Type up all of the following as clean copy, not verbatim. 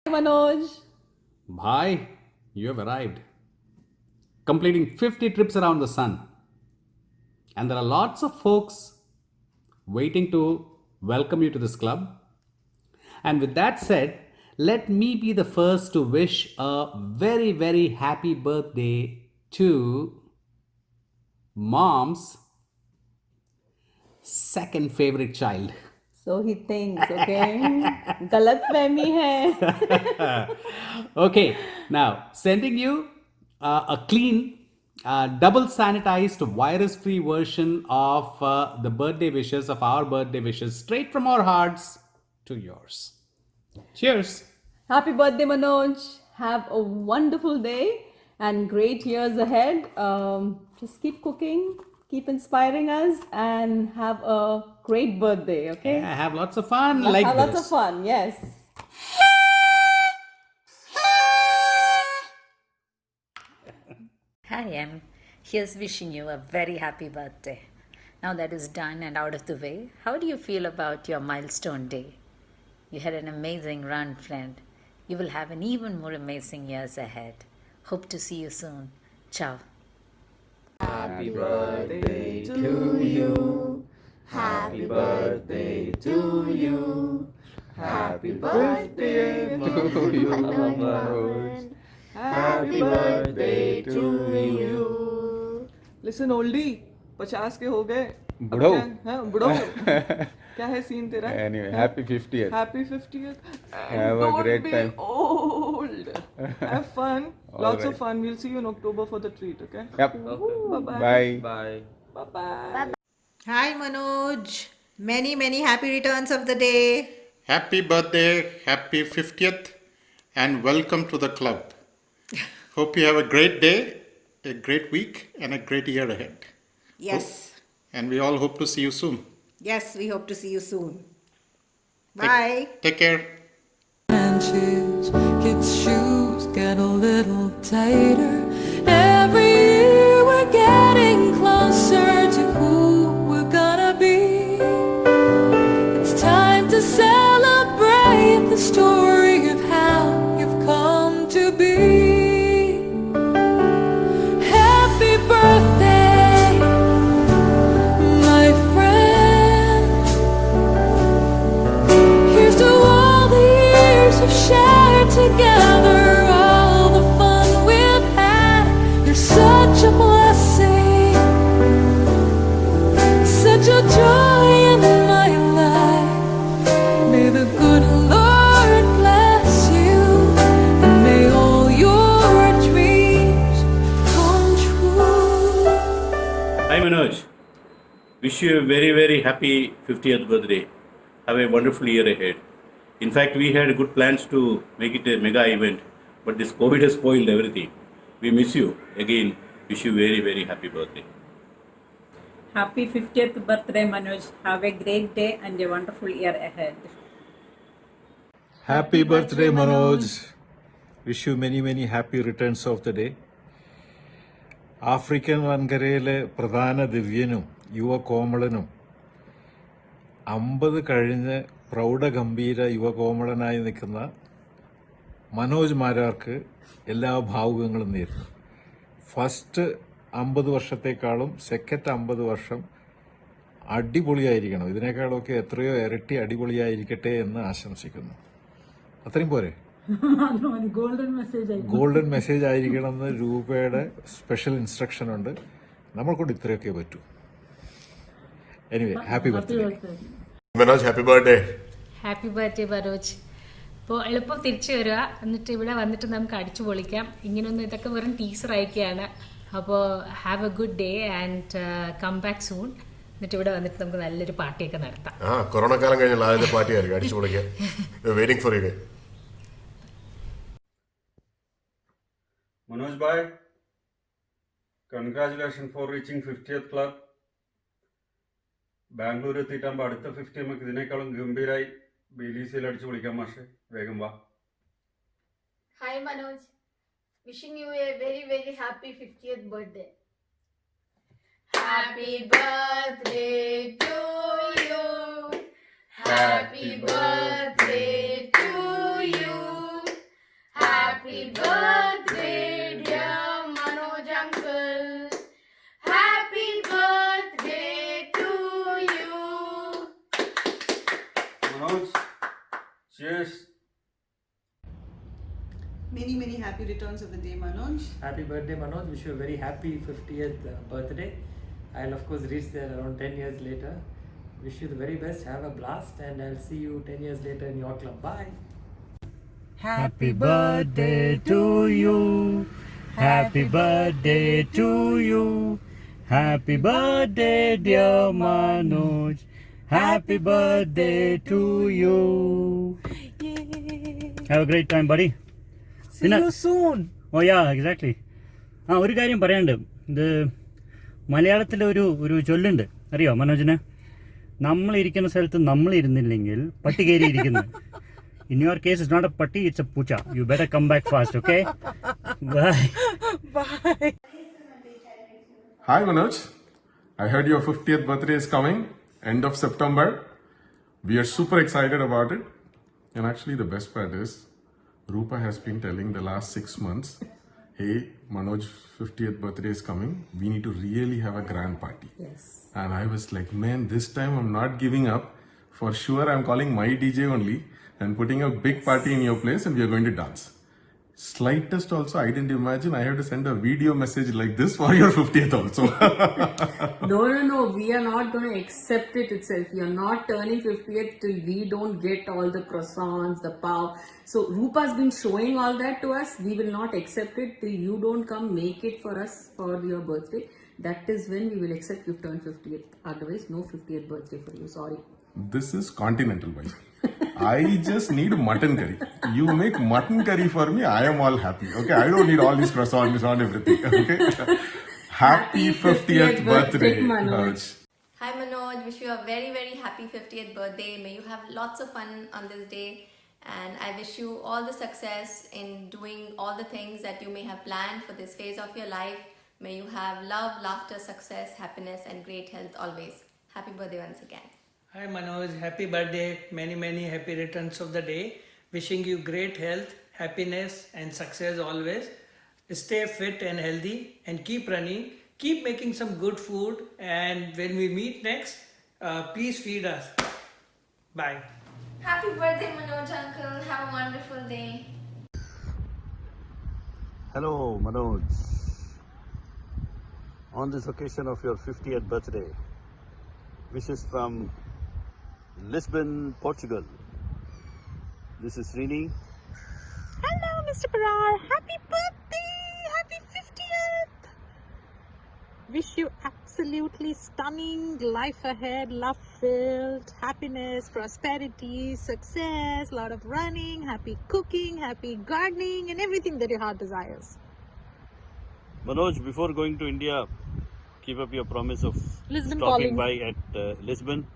Manoj. Bhai, you have arrived, completing 50 trips around the sun. And there are lots of folks waiting to welcome you to this club. And with that said, let me be the first to wish a very, very happy birthday to mom's second favorite child. So he thinks, okay? गलत फहमी है. Okay, now sending you a clean, double sanitized, virus free version of the birthday wishes, of our birthday wishes, straight from our hearts to yours. Cheers. Happy birthday, Manoj. Have a wonderful day and great years ahead. Just keep cooking, keep inspiring us, and have a great birthday, okay? Yeah, have lots of fun like have this. lots of fun, yes. Hi, Em. Here's wishing you a very happy birthday. Now that is done and out of the way, how do you feel about your milestone day? You had an amazing run, friend. You will have an even more amazing years ahead. Hope to see you soon. Ciao. Happy birthday to you. Happy birthday to you. Happy birthday to you, Manoj. Happy birthday to you. Listen, oldie, 50 के हो गए. अब बुढ़ऊ. क्या- हाँ, बुढ़ऊ. क्या है सीन तेरा? Anyway, हाँ? happy 50th. Happy 50th. And Have a don't great be time. old. Have fun. All Lots right. of fun. We'll see you in October for the treat, okay? Yep. Bye-bye. Bye. Bye. Bye-bye. Hi Manoj. Many happy returns of the day. Happy birthday, happy 50th, and welcome to the club. Hope you have a great day, a great week, and a great year ahead. Yes. And we all hope to see you soon. Yes, we hope to see you soon. Take- Bye. Take care. Branches, kids' shoes get a little tighter. Every year we're getting closer to who we're gonna be. It's time to celebrate the story of how you've come to be. Happy birthday together all the fun we've had. You're such a blessing, such a joy in my life. May the good Lord bless you, and may all your dreams come true. Hi Manoj, wish you a very very happy 50th birthday. Have a wonderful year ahead. In fact, we had good plans to make it a mega event, but this COVID has spoiled everything. We miss you. Again, wish you very very happy birthday. Happy 50th birthday, Manoj. Have a great day and a wonderful year ahead. Happy birthday, Manoj. Wish you many, many happy returns of the day. African വൻകരയിലെ പ്രധാന ദിവ്യനും യുവകോമളനും 50 കഴിഞ്ഞ് പ്രൗഢഗംഭീര യുവകോമളനായി നിൽക്കുന്ന മനോജ് മാരാർക്ക് എല്ലാ ഭാവുകങ്ങളും നേരുന്നു. First 50 വർഷത്തെക്കാളും second 50 വർഷം അടിപൊളിയായിരിക്കണം. ഇതിനേക്കാളൊക്കെ എത്രയോ ഇരട്ടി അടിപൊളിയായിരിക്കട്ടെ എന്ന് ആശംസിക്കുന്നു. അത്രയും പോരെ? ഗോൾഡൻ മെസ്സേജ് ആയിരിക്കണം എന്ന് രൂപയുടെ സ്പെഷ്യൽ ഇൻസ്ട്രക്ഷൻ ഉണ്ട്. നമ്മൾ കൊണ്ട് ഇത്രയൊക്കെ പറ്റൂ. Anyway, happy birthday Manoj. Happy birthday. Happy birthday Manoj. അപ്പോൾ എളുപ്പം തിരിച്ചു വരിക, എന്നിട്ട് ഇവിടെ വന്നിട്ട് നമുക്ക് അടിച്ചു പൊളിക്കാം. ഇങ്ങനൊന്നും ഇതൊക്കെ വെറും ടീസർ അയക്കുകയാണ്. അപ്പോൾ have a good day and come back soon. എന്നിട്ട് ഇവിടെ വന്നിട്ട് നമുക്ക് നല്ലൊരു പാർട്ടിയൊക്കെ നടത്താം. കൊറോണ കാലം കഴിഞ്ഞുള്ള ആദ്യത്തെ പാർട്ടി ആയിരിക്കും അടിച്ചു പൊളിക്കാൻ. Waiting for you. Manoj bhai, congratulations for reaching 50th club. Bangalore എത്തിയിട്ടാകുമ്പോൾ അടുത്ത 50 നമുക്ക് ഇതിനേക്കാളും ഗംഭീരായി BDCയിൽ അടിച്ചു പൊളിക്കാം. മാഷെ വേഗം വാ. Hi Manoj, wishing you a very very happy 50th birthday. Happy birthday to you. Happy birthday to you. Happy birthday dear Manoj uncle. Happy birthday to you. Manoj, cheers. Many, many happy returns of the day, Manoj. Happy birthday, Manoj. Wish you a very happy 50th birthday. I'll of course reach there around 10 years later. Wish you the very best. Have a blast, and I'll see you 10 years later in your club. Bye. Happy birthday to you. Happy birthday to you. Happy birthday, dear Manoj. Happy birthday to you. Have a great time, buddy. See you soon. Oh yeah, exactly. ഒരു കാര്യം പറയാനുണ്ട്. ഇത് മലയാളത്തിലെ ഒരു ചൊല്ലുണ്ട്, അറിയോ മനോജിന്? നമ്മളിരിക്കുന്ന സ്ഥലത്ത് നമ്മളിരുന്നില്ലെങ്കിൽ പട്ടി കയറിയിരിക്കുന്നു. In your case, it's not a patti, it's a pucha. You better come back fast, okay? Bye. Bye. Hi Manoj. I heard your 50th birthday is coming, end of September. We are super excited about it. And actually the best part is, Rupa has been telling the last 6 months, hey, Manoj 50th birthday is coming. We need to really have a grand party. Yes. And I was like, man, this time I'm not giving up. For sure, I'm calling my DJ only and putting a big party in your place and we are going to dance. Slightest also, I didn't imagine I have to send a video message like this for your 50th also. No. We are not going to accept it itself. We are not turning 50th till we don't get all the croissants, the pav. So Rupa's been showing all that to us. We will not accept it till you don't come make it for us for your birthday. That is when we will accept you've turned 50th. Otherwise, no 50th birthday for you. Sorry. This is continental vibe. I just need mutton curry. You make mutton curry for me, I am all happy. Okay, I don't need all these croissants and everything. Okay. Happy 50th birthday, Manoj. Hi Manoj, wish you a very very happy 50th birthday. May you have lots of fun on this day, and I wish you all the success in doing all the things that you may have planned for this phase of your life. May you have love, laughter, success, happiness and great health always. Happy birthday once again. Hi Manoj, happy birthday. Many happy returns of the day. Wishing you great health, happiness and success always. Stay fit and healthy and keep running. Keep making some good food, and when we meet next, please feed us. Bye. Happy birthday Manoj uncle. Have a wonderful day. Hello, Manoj. On this occasion of your 50th birthday, wishes from Lisbon, Portugal. This is Srini. Hello, Mr. Parar. Happy birthday! Happy 50th! Wish you absolutely stunning life ahead, love filled, happiness, prosperity, success, a lot of running, happy cooking, happy gardening, and everything that your heart desires. Manoj, before going to India, keep up your promise of Lisbon stopping calling. by at Lisbon.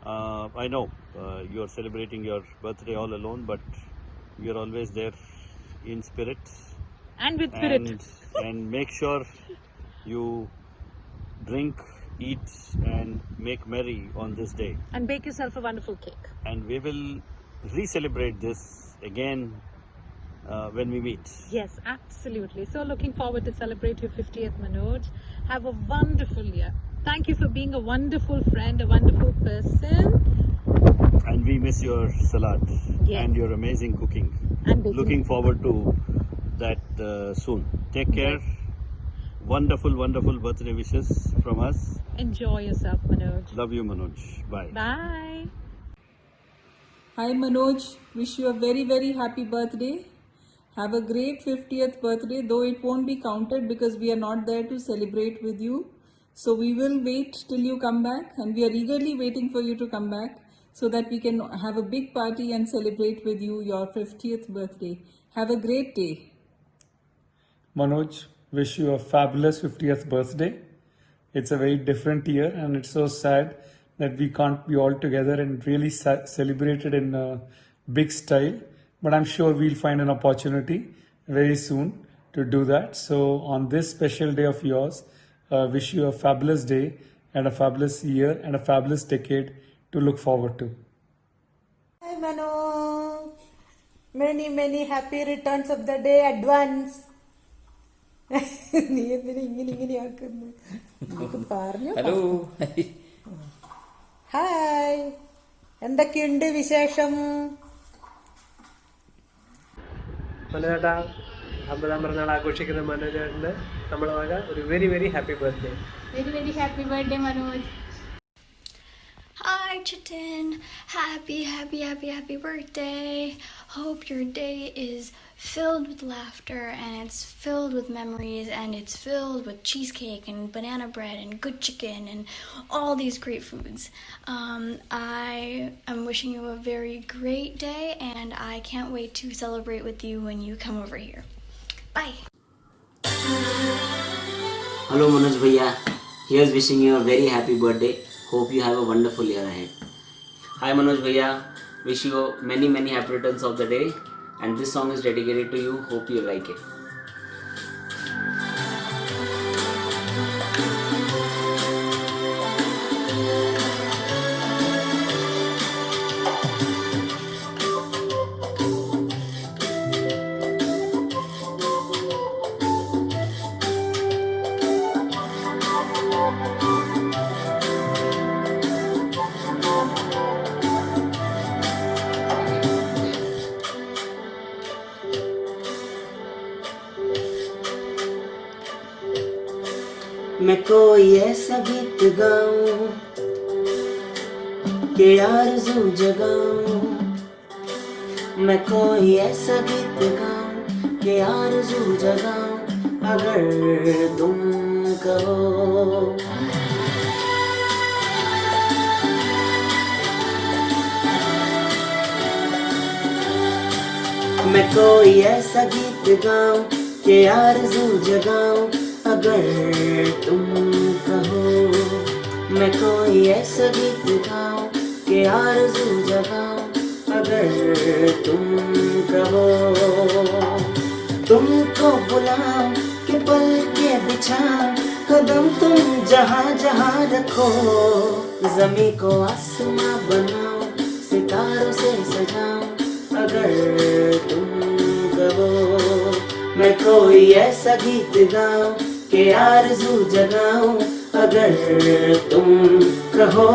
I know you are celebrating your birthday all alone, but you are always there in spirit. And with spirit. And make sure you drink, eat, and make merry on this day. And bake yourself a wonderful cake. And we will re-celebrate this again when we meet. Yes, absolutely. So looking forward to celebrate your 50th, Manoj. Have a wonderful year. Thank you for being a wonderful friend, a wonderful person. And we miss your salad and your amazing cooking. And baking. Looking forward to that soon. Take care. Wonderful, wonderful birthday wishes from us. Enjoy yourself, Manoj. Love you, Manoj. Bye. Bye. Hi Manoj, wish you a very very happy birthday. Have a great 50th birthday, though it won't be counted because we are not there to celebrate with you. So we will wait till you come back, and we are eagerly waiting for you to come back so that we can have a big party and celebrate with you your 50th birthday. Have a great day. Manoj, wish you a fabulous 50th birthday. It's a very different year, and it's so sad that we can't be all together and really celebrate it in a big style. But I'm sure we'll find an opportunity very soon to do that. So on this special day of yours, wish you a fabulous day and a fabulous year and a fabulous decade to look forward to. Hi Manoj. Many happy returns of the day advance. നീ എന്തിനാ ഇങ്ങനെയാക്കുന്നു പറഞ്ഞു hello hi എന്തൊക്കെയുണ്ട് വിശേഷം മനോജേട്ടാ 50ാം പിറന്നാൾ ആഘോഷിക്കുന്ന മനോജേട്ടന് നമ്മളെ വക ഒരു very very happy birthday Very happy birthday, Manoj. Hi Chitin, happy birthday. Hope your day is filled with laughter and it's filled with memories and it's filled with cheesecake and banana bread and good chicken and all these great foods. I am wishing you a very great day and I can't wait to celebrate with you when you come over here. Bye. Hello Manoj Bhaiya, here's wishing you a very happy birthday. Hope you have a wonderful year ahead. Hi Manoj Bhaiya, wish you many happy returns of the day, and this song is dedicated to you. Hope you like it. मैं कोई ऐसा गीत गाऊं कि आरज़ू जगाऊं, मैं कोई ऐसा गीत गाऊं कि आरज़ू जगाऊं, अगर तुम कहो। मैं कोई ऐसा गीत गाऊं कि आरज़ू जगाऊं, अगर तुम कहो। मैं कोई ऐसा गीत गाऊं कि आरज़ू जगाऊं, अगर तुम कहो। तुमको बुलाऊं कि पल के बिछाऊं, कदम तुम जहाँ जहाँ रखो, ज़मीं को आसमां बनाऊं, सितारों से सजाऊं, अगर तुम कहो। मैं कोई ऐसा गीत गाऊं कि आरज़ू जगाऊं, अगर तुम कहो।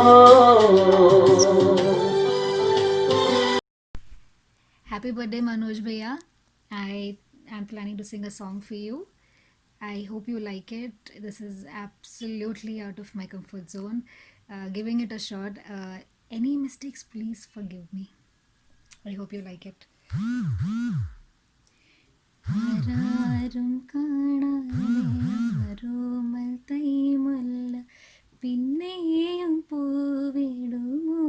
Happy birthday, Manoj Bhaiya. I I'm planning to sing a song for you. I hope you like it. This is absolutely out of my comfort zone. Giving it a shot. Any mistakes, please forgive me. I hope you like it. ആരാരും കാണാതെ ആരോമൽ തൈമുല്ല പിന്നെയും പൂവിടുമോ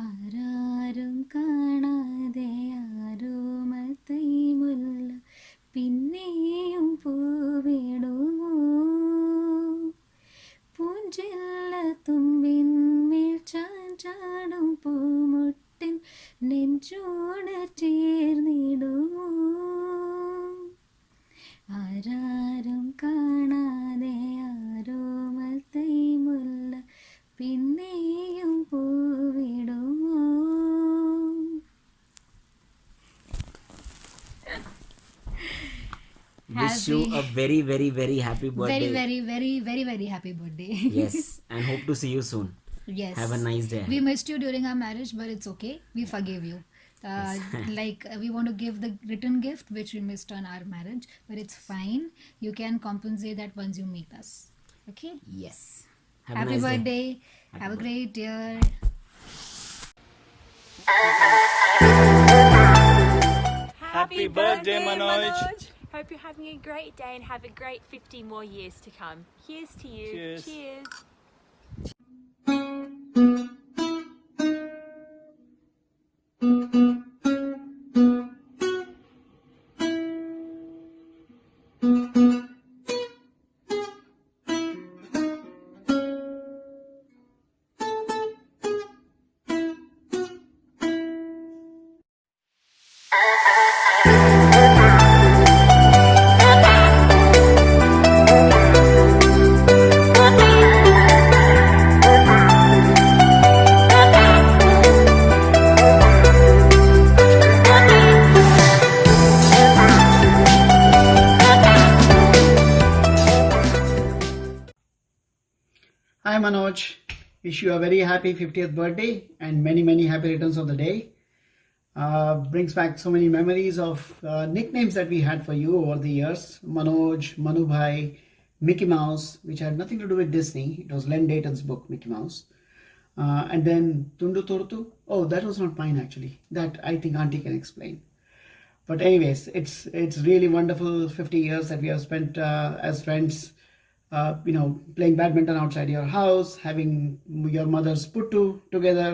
ആരാരും കാണാതെ ആരോമൽ തൈമുല്ല പിന്നെയും പൂവിടുമോ പൂഞ്ചില്ല തുമ്പിന്മേൽ ചാഞ്ചാടും പൂമുട്ടിൻ നെഞ്ചോട് ചേർന്നിടുമോ ആരാരും കാണാതെ ആരോമൽ തൈമുല്ല പിന്നെയും പൂവിടുമോ Wish you a very, very, very happy birthday. Very happy birthday. Yes, and hope to see you soon. Yes. Have a nice day. We missed you during our marriage, but it's okay. We forgive you. We want to give the return gift which we missed on our marriage, but it's fine. You can compensate that once you meet us. Okay? Yes. Have a Happy nice birthday. Happy Have a great year. Happy birthday, Manoj. Hope you're having a great day and have a great 50 more years to come. Here's to you. Cheers. Hi Manoj, wish you a very happy 50th birthday and many happy returns of the day. Brings back so many memories of nicknames that we had for you over the years. Manoj, Manu Bhai, Mickey Mouse, which had nothing to do with Disney. It was Len Dayton's book, Mickey Mouse. And then Tundu Turtu. Oh, that was not mine actually. That I think Auntie can explain. But anyways, it's really wonderful 50 years that we have spent as friends. Playing badminton outside your house, having your mother's puttu together,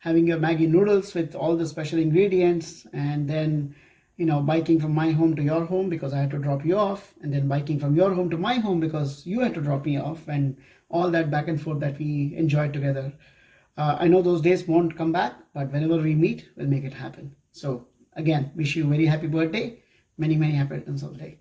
having your Maggi noodles with all the special ingredients, and then, biking from my home to your home because I had to drop you off, and then biking from your home to my home because you had to drop me off, and all that back and forth that we enjoyed together. I know those days won't come back, but whenever we meet, we'll make it happen. So again, wish you a very happy birthday. Many happy returns of the day.